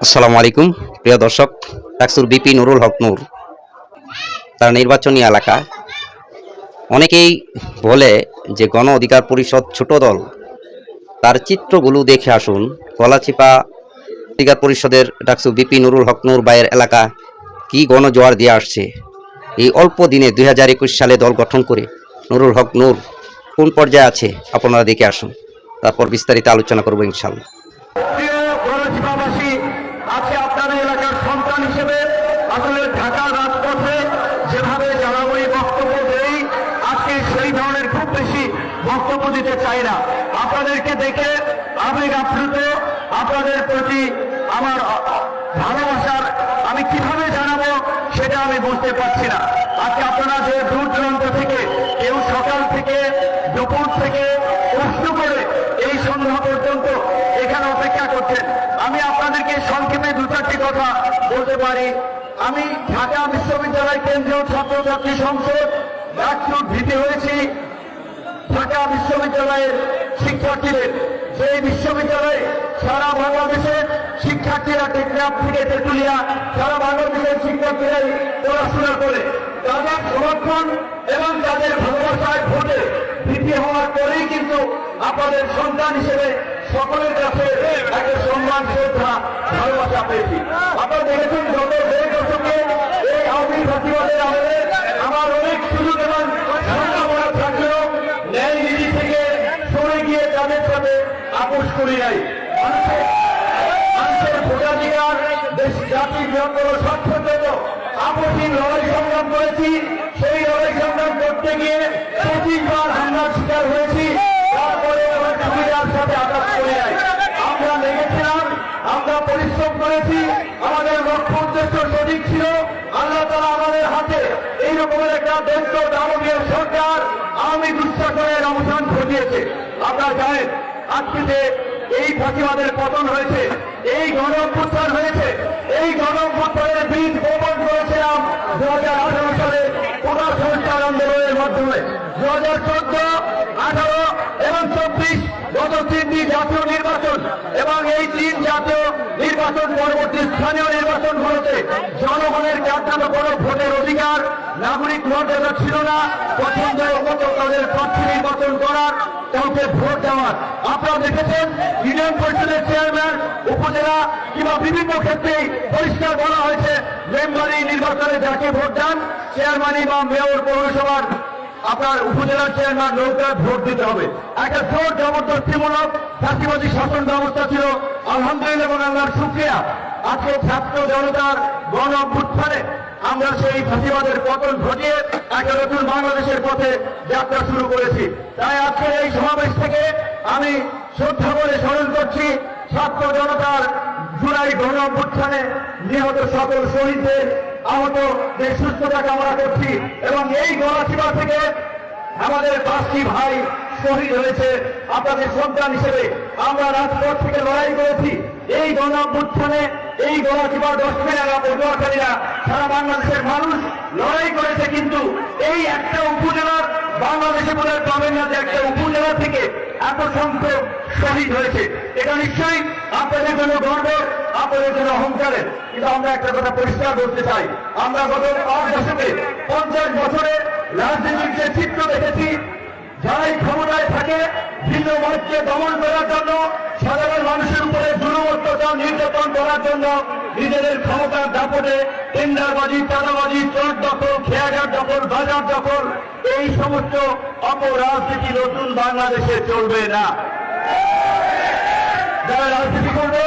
আসসালামু আলাইকুম প্রিয় দর্শক। ডাকসুর বিপি নুরুল হক নূর তার নির্বাচনী এলাকা। অনেকেই বলে যে গণ অধিকার পরিষদ ছোট দল, তার চিত্রগুলো দেখে আসুন। গলাচিপা অধিকার পরিষদের ডাকসু বিপি নুরুল হক নূর ভাইয়ের এলাকা কি গণজোয়ার দিয়ে আসছে। এই অল্প দিনে 2021 সালে দল গঠন করে নুরুল হক নূর কোন পর্যায়ে আছে আপনারা দেখে আসুন, তারপর বিস্তারিত আলোচনা করবো ইনশাল্লাহ। আজকে আপনাদের এলাকার সন্তান হিসেবে আসলে ঢাকার রাজপথে যেভাবে জানাবই বক্তব্য দেই, আজকে সেই ধরনের খুব বেশি বক্তব্য দিতে চাই না। আপনাদেরকে দেখে আবেগ আপ্লুত, আপনাদের প্রতি আমার ভালোবাসার আমি কিভাবে জানাবো সেটা আমি বুঝতে পারছি না। আজকে আপনারা যে দূর দূরান্ত থেকে, কেউ সকাল থেকে দুপুর থেকে কষ্ট করে এই সন্ধ্যা পর্যন্ত এখানে অপেক্ষা করছেন, আমি আপনাদেরকে সংক্ষেপে দু চারটি কথা বলতে পারি। আমি ঢাকা বিশ্ববিদ্যালয় কেন্দ্রীয় ছাত্রছাত্রী সংসদ ডাকসুর ভিত্তি হয়েছি ঢাকা বিশ্ববিদ্যালয়ের শিক্ষার্থীদের, যে বিশ্ববিদ্যালয়ে সারা বাংলাদেশের শিক্ষার্থীরা টেকনাফ থেকে তেঁতুলিয়া সারা বাংলাদেশের শিক্ষার্থীরাই পড়াশোনা করে, তাদের সমর্থন এবং তাদের ভালোবাসায় ভোটে ভিত্তি হওয়ার পরেই কিন্তু আপনাদের সন্তান হিসেবে সকলের কাছে একটা সম্মান, শ্রদ্ধা, ভালোবাসা পেয়েছি। আপনারা দেখেছেন গত 1.5 দশকে এই আওয়ামী ফাঁসিবাদের আমলে আমার অনেক সুযোগ এবং সম্ভাবনা থাকলেও ন্যায় নীতি থেকে সরে গিয়ে তাদের সাথে আপোষ করি নাই। মানুষের ভোটাধিকার, দেশ জাতির বৃহত্তর স্বার্থের জন্য আপসহীন লড়াই সংগ্রাম করেছি। সেই লড়াই সংগ্রাম করতে গিয়ে 25 বার হামলার শিকার হয়েছি। তারপরে আমার সুবিধার সাথে আঘাত করে নাই। আমরা লেগেছিলাম, আমরা পরিশ্রম করেছি, আমাদের লক্ষ্য উদ্দেশ্য সঠিক ছিল। আল্লাহ তাআলা আমাদের হাতে এই রকমের একটা দেশ দানবীয় সরকার আওয়ামী দুঃশাসনের অবসান ঘটিয়েছে। আপনারা জানেন আজকে যে এই ফাঁসিবাদের পতন হয়েছে, এই গণ অভ্যুত্থান হয়েছে, এই গণ অভ্যুত্থানের বীজ বপন করেছিলাম 2018 সালে কোটা সংস্কার আন্দোলনের মাধ্যমে। 2014, 18 এবং 24 গত 3টি জাতীয় নির্বাচন এবং এই 3 জাতীয় নির্বাচন পরবর্তী স্থানীয় নির্বাচনগুলোতে জনগণের কার্যত কোনো ভোটের অধিকার, নাগরিক মর্যাদা ছিল না। পছন্দ মতো তাদের প্রার্থী নির্বাচন করার, কাউকে ভোট দেওয়ার। আপনারা দেখেছেন ইউনিয়ন পরিষদের চেয়ারম্যান, উপজেলা কিংবা বিভিন্ন ক্ষেত্রেই পরিষ্কার বলা হয়েছে মেম্বারি নির্বাচনে যাকে ভোট দেন, চেয়ারম্যানই বা মেয়র পৌরসভার আপনার উপজেলার চেয়ারম্যান নৌকায় ভোট দিতে হবে। একটা জোর জবরদস্তিমূলক ফাঁসিবাদী শাসন ব্যবস্থা ছিল। আলহামদুলিল্লাহ এবং আল্লাহর শুকরিয়া, আজকে ছাত্র জনতার গণ অভ্যুত্থানে আমরা সেই ফাঁসিবাদের পতন ঘটিয়ে একটা নতুন বাংলাদেশের পথে যাত্রা শুরু করেছি। তাই আজকের এই সমাবেশ থেকে আমি শ্রদ্ধা করে স্মরণ করছি ছাত্র জনতার জুলাই গণ অভ্যুত্থানে নিহত সকল শহীদদের, আহতদের সুস্থতা কামনা করছি। এবং এই গণচিপা থেকে আমাদের 5টি ভাই শহীদ হয়েছে। আপনাদের সন্তান হিসেবে আমরা রাজপথ থেকে লড়াই করেছি। এই গণ অভ্যুত্থানে এই গণচিপা 10 মিনারা পটুয়াখালীরা সারা বাংলাদেশের মানুষ লড়াই করেছে, কিন্তু এই একটা উপজেলার বাংলাদেশে বলে পাবেন না যে একটা উপজেলা থেকে এত সংখ্যক শহীদ হয়েছে। এটা নিশ্চয়ই আপনাদের জন্য গর্ব, আপনাদের জন্য অহংকারের। কিন্তু আমরা একটা কথা পরিষ্কার করতে চাই, আমরা গত 5 দশকে 50 বছরের রাজনীতির যে চিত্র দেখেছি, যারাই ক্ষমতায় থাকে ভিন্ন মতকে দমন করার জন্য, সাধারণ মানুষের উপরে জুলুম অত্যাচার নির্যাতন করার জন্য নিজেদের ক্ষমতার দাপটে টেন্ডারবাজি, চাঁদাবাজি, চোর দখল, খেয়াঘাট দখল, বাজার দখল, এই সমস্ত অপরাজনীতি নতুন বাংলাদেশে চলবে না। যারা রাজনীতি করবে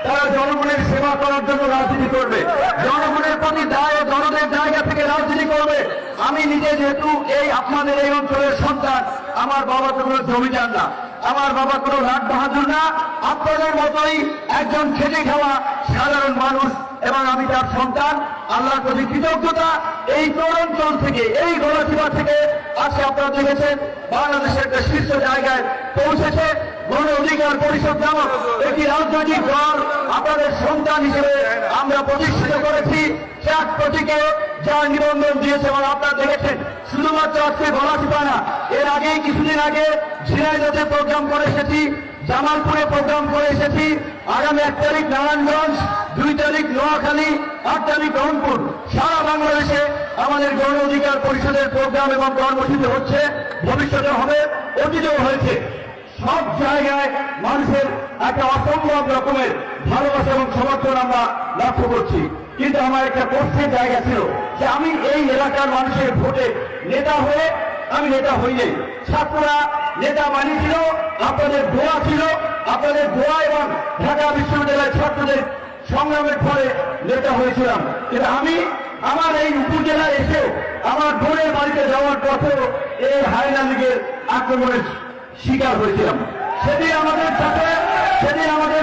তারা জনগণের সেবা করার জন্য রাজনীতি করবে, জনগণের প্রতি দায় ও দরদের জায়গা থেকে রাজনীতি করবে। আমি নিজে যেহেতু এই আপনাদের এই অঞ্চলের সন্তান, আমার বাবা তো কোনো জমিদার না, আমার বাবা কোনো রাগ বাহাদুর না, আপনাদের মতোই একজন খেটে খাওয়া সাধারণ মানুষ এবং আমি তার সন্তান। আল্লাহর প্রতি কৃতজ্ঞতা, এই তরুণচল থেকে, এই গণচিপা থেকে আজকে আপনারা দেখেছেন বাংলাদেশের একটা শীর্ষ জায়গায় পৌঁছেছে। গণ অধিকার পরিষদ নামক একটি রাজনৈতিক দল আপনাদের সন্তান হিসেবে আমরা প্রতিষ্ঠিত করেছি। চাক প্রতীকে যার নিবন্ধন দিয়েছে এবং আপনারা দেখেছেন শুধুমাত্র আজকে গণচিপা না, এর আগেই কিছুদিন আগে ঝিনাইদহে প্রোগ্রাম করে এসেছি। জামালপুরে প্রোগ্রাম করে এসেছি। আগামী 1 তারিখ নারায়ণগঞ্জ, 2 তারিখ নোয়াখালী, 8 তারিখ রংপুর, সারা বাংলাদেশে আমাদের গণ অধিকার পরিষদের প্রোগ্রাম এবং কর্মসূচি হচ্ছে, ভবিষ্যতে হবে, অতীতেও হয়েছে। সব জায়গায় মানুষের একটা অসম্ভব রকমের ভালোবাসা এবং সমর্থন আমরা লক্ষ্য করছি। কিন্তু আমার একটা প্রশ্নের জায়গা ছিল যে আমি এই এলাকার মানুষের ভোটে নেতা হয়ে আমি নেতা হইনি। ছাত্ররা নেতা বানিয়েছিল, আপনাদের দোয়া ছিল, আপনাদের দোয়া এবং ঢাকা বিশ্ববিদ্যালয়ের ছাত্রদের সংগ্রামের ফলে নেতা হয়েছিলাম। কিন্তু আমি আমার এই উপজেলায় এসে আমার বোনের বাড়িতে যাওয়ার পথেও এই হায়না লীগের আক্রমণের শিকার হয়েছিলাম। সেদিন আমাদের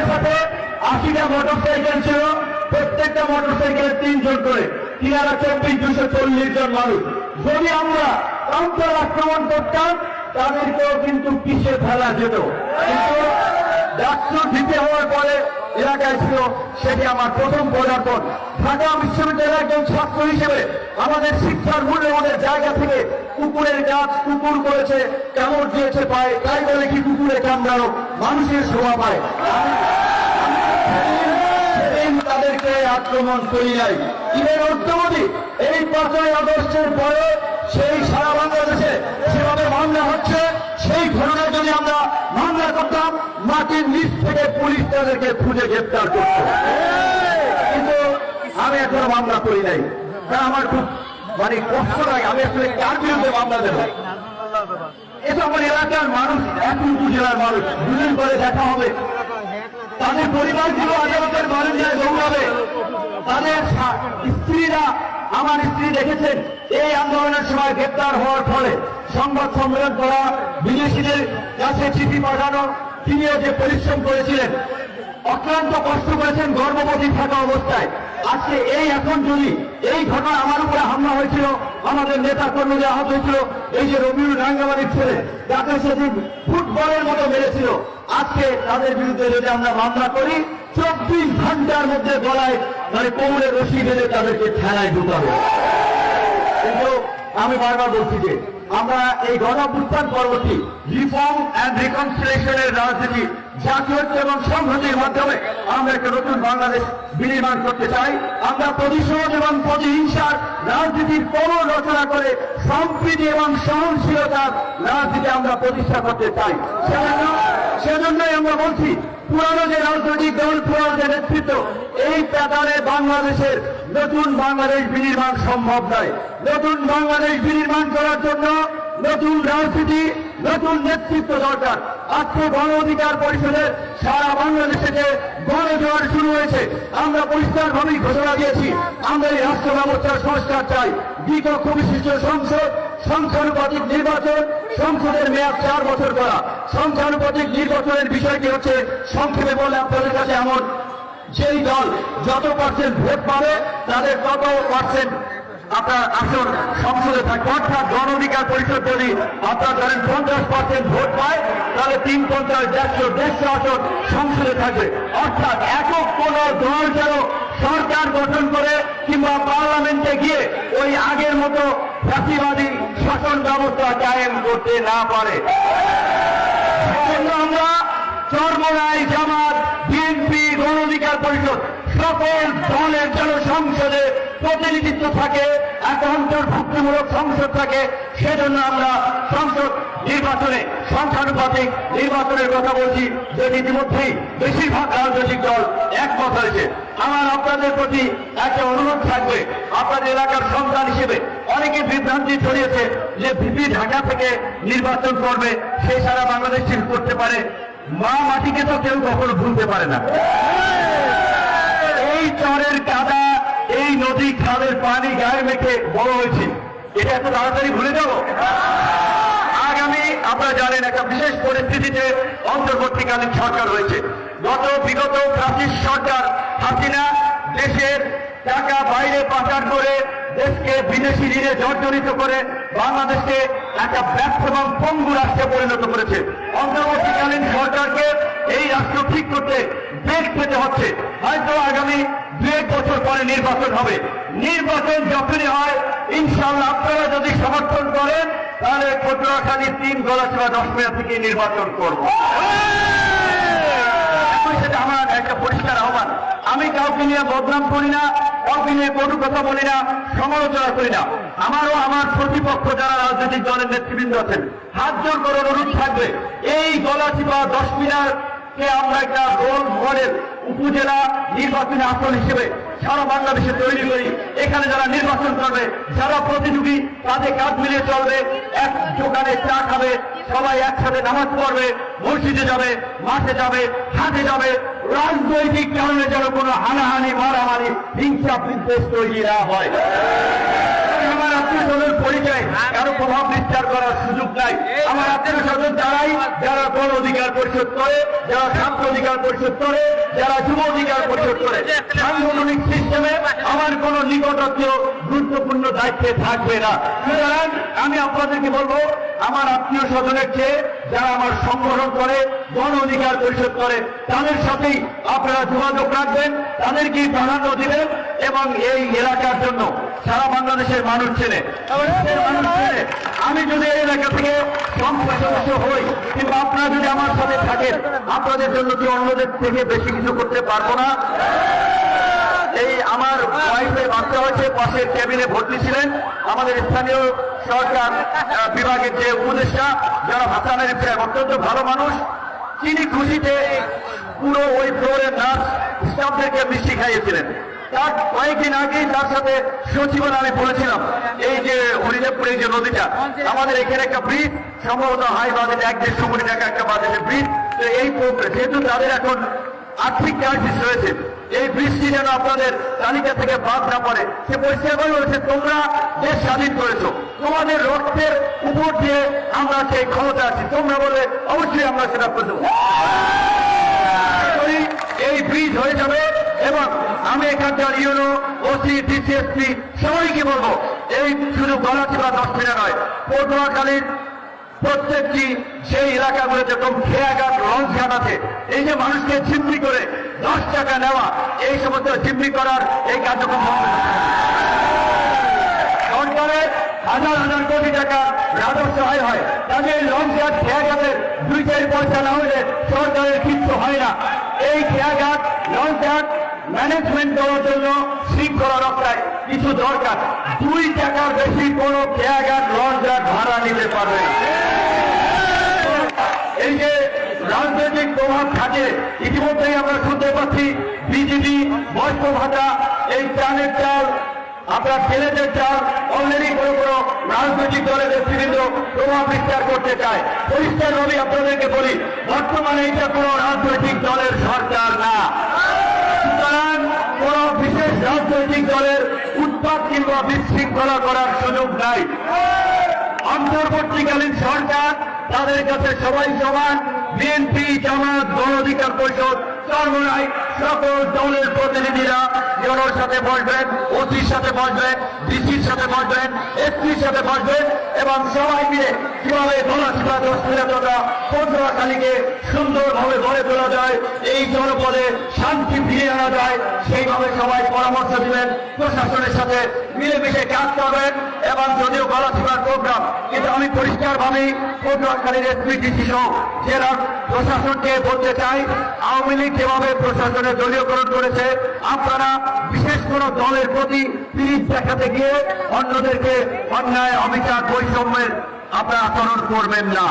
সাথে 80টা মোটরসাইকেল ছিল, প্রত্যেকটা মোটরসাইকেলে 3 জন করে, 240 জন মানুষ। যদি আমরা অন্তর আক্রমণ করতাম তাদেরকেও কিন্তু পিছিয়ে ফেলা যেত। কিন্তু ডাক্তার দিতে হওয়ার পরে এলাকায় ছিল, সেটি আমার প্রথম পদার্পণ। ঢাকা বিশ্ববিদ্যালয়ের একজন ছাত্র হিসেবে আমাদের শিক্ষার মূল্যবোধের জায়গা থেকে কুকুরের গাছ কুকুর করেছে, কামড় দিয়েছে পায়, তাই বলে কি কুকুরে কামড়ানো মানুষের শোভা পায়? সেদিন তাদেরকে আক্রমণ করি নাই। ঈদের অর্থমতি এই 5ই আগস্টের পরে সেই সারা বাংলাদেশে যেভাবে মামলা হচ্ছে, সেই ঘটনায় যদি আমরা মামলা করতাম, মাটির নিচ থেকে পুলিশ তাদেরকে খুঁজে গ্রেপ্তার করত। কিন্তু আমি এখনো মামলা করি নাই, কারণ আমার খুব কষ্ট লাগে। আমি আসলে কার বিরুদ্ধে মামলা দেব? এটা আমার এলাকার মানুষ, এক উপজেলার মানুষ, দুদিন পরে দেখা হবে, তাদের পরিবারগুলো আদালতের বারান্দায় দৌড়াবে, তাদের স্ত্রীরা, আমার স্ত্রী দেখেছেন এই আন্দোলনের সময় গ্রেপ্তার হওয়ার ফলে সংবাদ সম্মেলন করা, বিদেশিদের কাছে চিঠি পাঠানো, তিনিও যে পরিশ্রম করেছিলেন, অক্লান্ত কষ্ট করেছেন গর্ভবতী থাকা অবস্থায়। আজকে এখন যদি এই ঘটনা, আমার উপরে হামলা হয়েছিল, আমাদের নেতা কর্মীরা আহত হয়েছিল, এই যে রবিউল রাঙ্গামাটির ছেলে তাকে সেদিন ফুটবলের মতো মেরেছিল, আজকে তাদের বিরুদ্ধে যদি আমরা মামলা করি, 24 ঘন্টার মধ্যে গলায় কোমরে রশি বেঁধে তাদেরকে ঠেলায় ঢুকাবে। কিন্তু আমি বারবার বলছি যে আমরা এই গণঅভ্যুত্থান পরবর্তী রিফর্ম অ্যান্ড রিকনসিলিয়েশনের রাজনীতি, জাতীয় এবং সংহতির মাধ্যমে আমরা একটা নতুন বাংলাদেশ বিনির্মাণ করতে চাই। আমরা প্রতিশোধ এবং প্রতিহিংসার রাজনীতির কোন রচনা করে সম্প্রীতি এবং সহনশীলতার রাজনীতি আমরা প্রতিষ্ঠা করতে চাই। সেজন্যই আমরা বলছি, পুরানো যে রাজনৈতিক দল, পুরানো যে নেতৃত্ব, এই প্যাটার্নে বাংলাদেশের নতুন বাংলাদেশ বিনির্মাণ সম্ভব নয়। নতুন বাংলাদেশ বিনির্মাণ করার জন্য নতুন রাজনীতি, নতুন নেতৃত্ব দরকার। আজকে গণ অধিকার পরিষদের সারা বাংলাদেশে যে গণজোয়ার শুরু হয়েছে, আমরা পরিষ্কারভাবেই ঘোষণা দিয়েছি, আমরা এই রাষ্ট্র ব্যবস্থার সংস্কার চাই। দ্বিকক্ষ বিশিষ্ট সংসদ, সংখ্যানুপাতিক নির্বাচন, সংসদের মেয়াদ 4 বছর করা। সংখ্যানুপাতিক নির্বাচনের বিষয়টি হচ্ছে, সংক্ষেপে বলে আপনাদের কাছে এমন, যেই দল যত পার্সেন্ট ভোট পাবে তাদের তত পার্সেন্ট আপনার আসন সংসদে থাকবে। অর্থাৎ গণ অধিকার পরিষদ যদি আপনার ধরেন 50% ভোট পায়, তাহলে 3, 50, 150 আসন সংসদে থাকবে। অর্থাৎ একক কোন দল যেন সরকার গঠন করে কিংবা পার্লামেন্টে গিয়ে ওই আগের মতো ফ্যাসিবাদী শাসন ব্যবস্থা কায়েম করতে না পারে। সেজন্য আমরা চরমোনাই, জামাত, বিএনপি, গণ অধিকার পরিষদ সকল দলের যেন সংসদে প্রতিনিধিত্ব থাকে, একটা অন্তর্ভুক্তিমূলক সংসদ থাকে। সেজন্য আমরা সংসদ নির্বাচনে সংখ্যানুপাতিক নির্বাচনের কথা বলছি, যে ইতিমধ্যেই বেশিরভাগ রাজনৈতিক দল একমত হয়েছে। আমার আপনাদের প্রতি একটা অনুরোধ থাকবে, আপনাদের এলাকার সন্তান হিসেবে অনেকে বিভ্রান্তি ছড়িয়েছে যে ভিপি ঢাকা থেকে নির্বাচন করবে, সে সারা বাংলাদেশ করতে পারে। মা মাটিকে তো কেউ কখনো ভুলতে পারে না। এই চরের কাদা, এই নদী খালের পানি গায়ে মেখে বড় হয়েছে, এটা এত তাড়াতাড়ি ভুলে যাব? আগামী আপনারা জানেন একটা বিশেষ পরিস্থিতিতে অন্তর্বর্তীকালীন সরকার হয়েছে। বিগত ফ্যাসিস্ট সরকার হাসিনা দেশের টাকা বাইরে পাচার করে, দেশকে বিদেশি ঋণে জর্জরিত করে বাংলাদেশকে একটা ব্যর্থ এবং পঙ্গু রাষ্ট্রে পরিণত করেছে। অন্তর্বর্তীকালীন সরকারকে এই রাষ্ট্র ঠিক করতে বেগ পেতে হচ্ছে। হয়তো আগামী 2-1 বছর পরে নির্বাচন হবে। নির্বাচন যখনই হয়, ইনশাআল্লাহ আপনারা যদি সমর্থন করেন, তাহলে পটুয়াখালী 3 গলাচিপা 10 মেয়া থেকে নির্বাচন করব। সেটা আমার একটা পরিষ্কার আহ্বান। আমি কাউকে নিয়ে বদনাম করি না, কাউকে নিয়ে কটু কথা বলি না, সমালোচনা করি না। আমারও আমার প্রতিপক্ষ যারা রাজনৈতিক দলের নেতৃবৃন্দ আছেন, হাত জোর করে অনুরোধ থাকবে, এই গলাচিপা 10 মিনার কে আমরা একটা রোল মডেল উপজেলা নির্বাচনী আসন হিসেবে সারা বাংলাদেশে তৈরি করি। এখানে যারা নির্বাচন করবে, যারা প্রতিযোগী, তাদের কাঁধ মিলিয়ে চলবে, এক দোকানে চা খাবে, সবাই একসাথে নামাজ পড়বে, মসজিদে যাবে, মাঠে যাবে, হাটে যাবে। রাজনৈতিক কারণে যেন কোনো হানাহানি, মারামারি, হিংসা বিদ্বেষ তৈরি না হয়। আমার আত্মীয় স্বজন পরিচয় কারো প্রভাব বিস্তার করার সুযোগ নাই। আমার আত্মীয় স্বজন যারাই, যারা গণ অধিকার পরিষদ করে, যারা ছাত্র অধিকার পরিষদ করে, যারা যুব অধিকার পরিষদ করে, সাংগঠনিক সিস্টেমে আমার কোন নিকটাত্মীয় গুরুত্বপূর্ণ দায়িত্বে থাকবে না। সুতরাং আমি আপনাদেরকে বলবো, আমার আত্মীয় স্বজনের চেয়ে যারা আমার সংগঠন করে, গণ অধিকার পরিষদ করে, তাদের সাথেই আপনারা যোগাযোগ রাখবেন, তাদেরকেই প্রাধান্য দিবেন এবং এই এলাকার জন্য সারা বাংলাদেশের মানুষ ছেলে আমি যদি এই এলাকা থেকে সংসদ সদস্য হই, কিংবা আপনারা যদি আমার সাথে থাকেন, আপনাদের জন্য কি অন্যদের থেকে বেশি কিছু করতে পারবো না? এই আমার ওয়াইফের বাচ্চা হয়েছে, পাশের কেবিনে ভর্তি ছিলেন আমাদের স্থানীয় সরকার বিভাগের যে উপদেষ্টা, যারা হাসানের অত্যন্ত ভালো মানুষ, তিনি খুশিতে পুরো ওই ফ্লোরের নার্স স্টাফদেরকে মিষ্টি খাইয়েছিলেন। তার কয়েকদিন আগেই তার সাথে সচিবন আমি বলেছিলাম, এই যে হরিদেবপুর এই যে নদীটা, আমাদের এখানে একটা ব্রিজ, সম্ভবত হাই বাজেট 1-1.5 কোটি টাকা একটা বাজেটের ব্রিজ। এই যেহেতু তাদের এখন আর্থিক ক্রাইসিস রয়েছে, এই বৃষ্টি যেন আপনাদের তালিকা থেকে বাদ না পড়ে, সে পরিষ্কার বলেছে, তোমরা দেশ স্বাধীন করেছো, তোমাদের রক্তের উপর দিয়ে আমরা সেই ক্ষমতা আছি, তোমরা বলে অবশ্যই আমরা সেটা করতে এই ব্রিজ হয়ে যাবে। এবং আমি এখানকার ইউনো, ওসি, ডিসিএসপি সবাইকে বলবো, এই শুধু গলাচিপা 10 মিনার নয়, পটুয়াখালীর প্রত্যেকটি সেই এলাকাগুলো যেরকম খেয়াঘাট, লঞ্চ ঘাট আছে, এই যে মানুষকে জিম্মি করে 10 টাকা নেওয়া, এই সমস্ত জিম্মি করার এই কার্যক্রম সরকারের হাজার হাজার কোটি টাকা রাজস্ব আয় হয়, তাদের লঞ্চ ঘাট, খেয়াঘাটের 2-4 পয়সা না হলে সরকারের কিচ্ছু হয় না। এই খেয়াঘাট, লঞ্চ ঘাট ম্যানেজমেন্ট করার জন্য শৃঙ্খলা রক্ষায় কিছু দরকার। 2 টাকার বেশি কোনো খেয়াঘাট, লঞ্চ ঘাট ভাড়া নিতে পারবে। এই যে রাজনৈতিক প্রভাব থাকে, ইতিমধ্যেই আমরা শুনতে পাচ্ছি বিজেপি বয়স্ক ভাতা, এই চালের চাল, আপনার ছেলেদের চাল অলরেডি কোনো কোনো রাজনৈতিক দলের নেতৃবৃন্দ প্রভাব বিস্তার করতে চায়। পরিষ্কারভাবে আপনাদেরকে বলি, বর্তমানে এটা কোনো রাজনৈতিক দলের সরকার না। সুতরাং কোন বিশেষ রাজনৈতিক দলের উৎপাত কিংবা বিশৃঙ্খলা করার সুযোগ নাই। অন্তর্বর্তীকালীন সরকার, তাদের কাছে সবাই সমান। বিএনপি, জামাত, গণ অধিকার পরিষদ, চরমোনাই সকল দলের প্রতিনিধিরা জনর সাথে বসবেন, ওসির সাথে বসবেন, ডিসির সাথে বসবেন, এসপির সাথে বসবেন এবং সবাই মিলে কিভাবে গলাচিপা 10 মিনার পটুয়াখালীকে সুন্দরভাবে গড়ে তোলা যায়, এই জনপদে শান্তি ফিরিয়ে আনা যায়, সেইভাবে সবাই পরামর্শ দিবেন, প্রশাসনের সাথে মিলেমিশে কাজ করবেন। এবং যদিও গলাচিপার প্রোগ্রাম, কিন্তু আমি পরিষ্কারভাবেই পটুয়াখালীর এসপি, ডিসি সহ জেলার প্রশাসনকে বলতে চাই, আওয়ামী লীগ যেভাবে প্রশাসনের দলীয়করণ করেছে, আপনারা বিশেষ কোন দলের প্রতি পিরিচ দেখাতে গিয়ে অন্যদেরকে অন্যায়, অবিচার, বৈষম্যের আপনারা আচরণ করবেন না।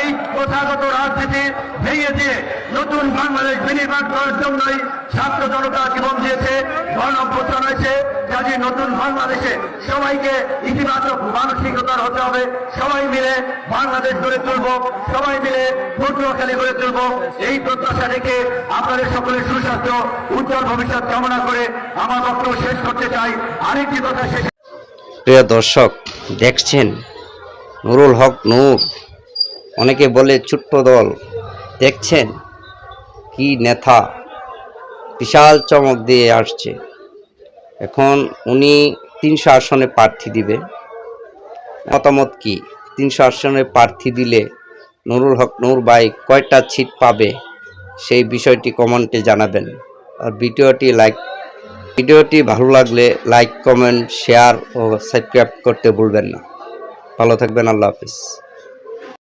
এই প্রথাগত রাজনীতি ভেঙে দিয়ে নতুন বাংলাদেশ বিনির্মাণ করার জন্যই ছাত্র জনতা জীবন দিয়েছে, গণঅভ্যুত্থান হয়েছে। কাজে নতুন বাংলাদেশে সবাইকে ইতিবাচক মানসিকতার হতে হবে, সবাই মিলে বাংলাদেশ গড়ে তুলব, সবাই মিলে পটুয়াখালী গড়ে তুলব। এই প্রত্যাশা রেখে আপনাদের সকলের সুস্বাস্থ্য, উজ্জ্বল ভবিষ্যৎ কামনা করে আমার বক্তব্য শেষ করতে চাই। আরেকটি কথা শেষ। প্রিয় দর্শক, দেখছেন নুরুল হক নূর, অনেকে বলে ছোট্ট দল, দেখছেন কি নেতা, বিশাল চমক দিয়ে আসছে। এখন উনি 300 আসনে প্রার্থী দিবে। মতামত কি? 300 আসনে প্রার্থী দিলে নুরুল হক নূর ভাই কয়টা সিট পাবে, সেই বিষয়টি কমেন্টে জানাবেন। আর ভিডিওটি ভালো লাগলে লাইক, কমেন্ট, শেয়ার ও সাবস্ক্রাইব করতে ভুলবেন না। ভালো থাকবেন। আল্লাহ হাফেজ।